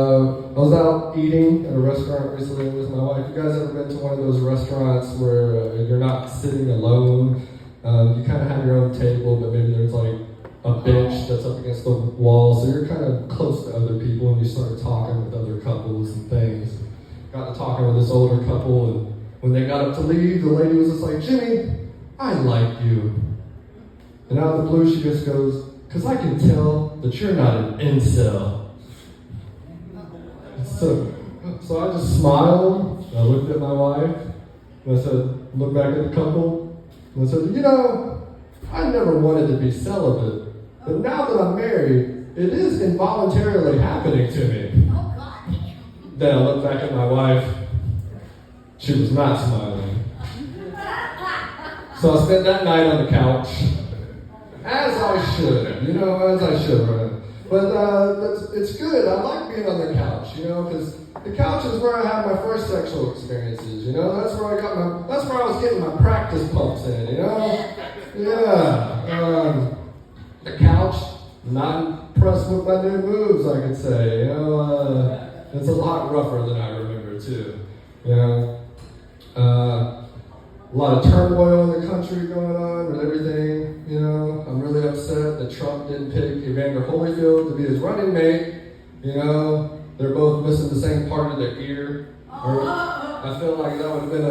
I was out eating at a restaurant recently with my wife. You guys ever been to one of those restaurants where you're not sitting alone? You kind of have your own table, but maybe there's like a bench that's up against the wall, so you're kind of close to other people, and you start talking with other couples and things. Got to talking with this older couple, and when they got up to leave, the lady was just like, "Jimmy, I like you." And out of the blue, she just goes, "Because I can tell that you're not an incel." So I just smiled, and I looked at my wife, and I said, looked back at the couple, and I said, "You know, I never wanted to be celibate, but now that I'm married, it is involuntarily happening to me." Then I looked back at my wife. She was not smiling. So I spent that night on the couch, as I should, as I should, right? But it's good. I like being on the couch, because the couch is where I had my first sexual experiences, That's where that's where I was getting my practice pumps in, Yeah. The couch, not impressed with my new moves, I could say, It's a lot rougher than I remember, too, A lot of turmoil in the country going on with everything, I'm really upset that Trump didn't pick Evander Holyfield to be his running mate, They're both missing the same part of their ear. I feel like that would have been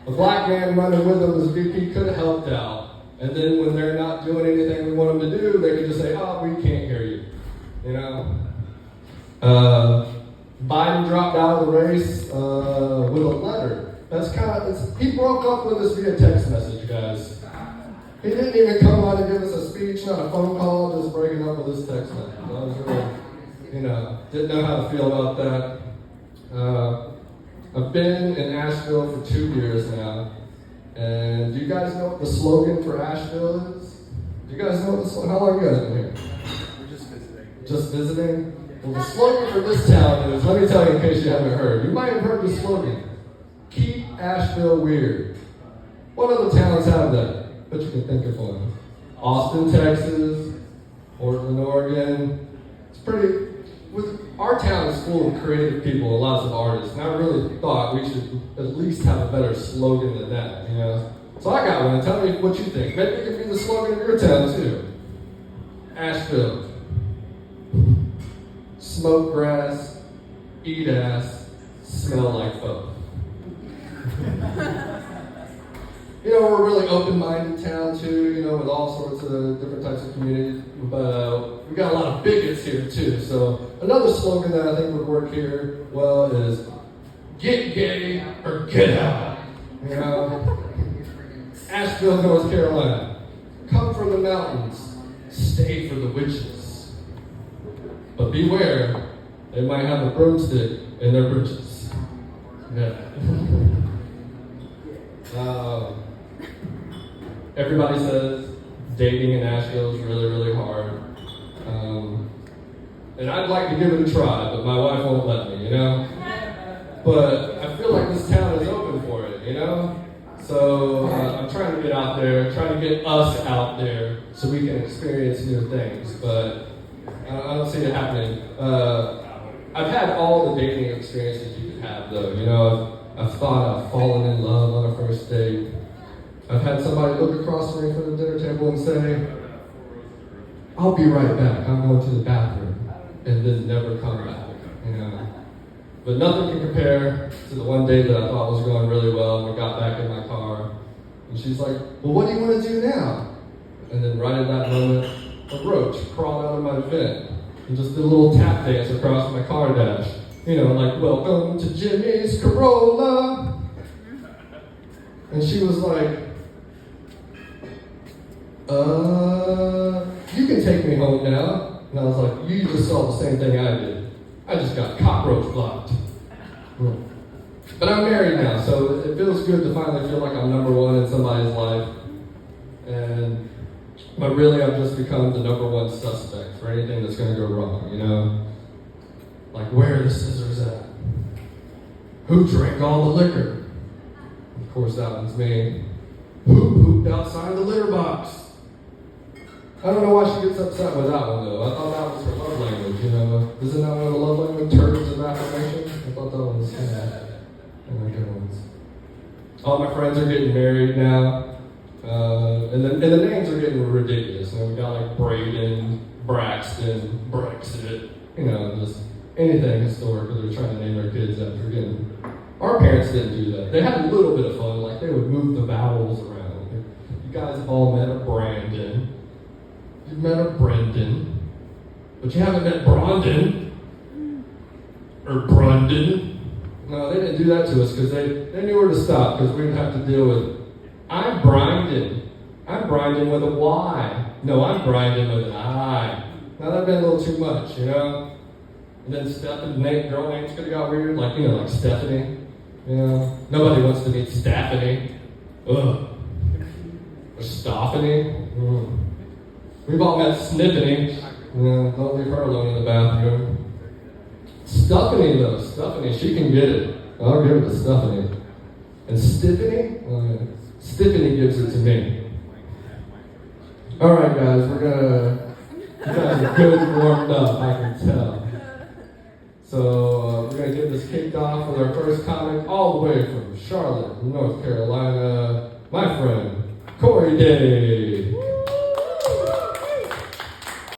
a black man running with them as VP could have helped out. And then when they're not doing anything we want them to do, they could just say, "Oh, we can't hear you," Biden dropped out of the race with a letter. He broke up with us via text message, guys. He didn't even come on and give us a speech, not a phone call, just breaking up with his text message. I was really, didn't know how to feel about that. I've been in Asheville for 2 years now. And do you guys know what the slogan for Asheville is? Do you guys know what the slogan? How long have you guys been here? We're just visiting. Just visiting? Well, the slogan for this town is, let me tell you in case you haven't heard. You might have heard the slogan, "Keep Asheville Weird." What other towns have that? But you can think of one. Austin, Texas, Portland, Oregon. Our town is full of creative people and lots of artists, and I really thought we should at least have a better slogan than that, So I got one. Tell me what you think. Maybe it could be the slogan of your town, too. Asheville. Smoke grass, eat ass, smell like both. We're a really open-minded town too, with all sorts of different types of communities, but we got a lot of bigots here too. So another slogan that I think would work here well is "Get gay or get out." Asheville, North Carolina. Come from the mountains, stay for the witches. But beware, they might have a broomstick in their britches. Yeah. Everybody says dating in Asheville is really, really hard. And I'd like to give it a try, but my wife won't let me, But I feel like this town is open for it, So I'm trying to get out there, trying to get us out there so we can experience new things. But I don't see it happening. I've had all the dating experiences you could have, though. I've thought I've fallen in love on a first date. I've had somebody look across from me from the dinner table and say, "I'll be right back. I'm going to the bathroom," and then never come back. But nothing can compare to the one date that I thought was going really well. We got back in my car, and she's like, "Well, what do you want to do now?" And then right at that moment, a roach crawled out of my vent and just did a little tap dance across my car dash. Like, "Welcome to Jimmy's Corolla." And she was like, "You can take me home now." And I was like, "You just saw the same thing I did. I just got cockroach blocked." But I'm married now, so it feels good to finally feel like I'm number one in somebody's life. But really, I've just become the number one suspect for anything that's going to go wrong, Like, where are the scissors at? Who drank all the liquor? Of course, that one's me. Who pooped outside the litter box? I don't know why she gets upset with that one, though. I thought that was her love language, Isn't that one of the love All my friends are getting married now. And the names are getting ridiculous. We got like Braden, Braxton, Brexit, just anything historical they're trying to name their kids after getting. Our parents didn't do that. They had a little bit of fun, like they would move the vowels around. You guys have all met a Brandon. You've met a Brendan. But you haven't met Brondon. Or Brundon. No, they didn't do that to us because they knew where to stop because we would have to deal with, I'm Brindon. I'm Brindon with a Y. No, I'm Brindon with an I. Now that'd been a little too much, And then Stephanie, girl names could have got weird, like Stephanie. Nobody wants to meet Stephanie. Ugh. Or Stoffany. We've all met Sniffany. Don't leave her alone in the bathroom. Stuffany, though. Stuffany, she can get it. I'll give it to Stuffany. And Stiffany? Stiffany gives it to me. All right, guys, you guys are good and warmed up, I can tell. So we're going to get this kicked off with our first comic all the way from Charlotte, North Carolina, my friend, Corey Day.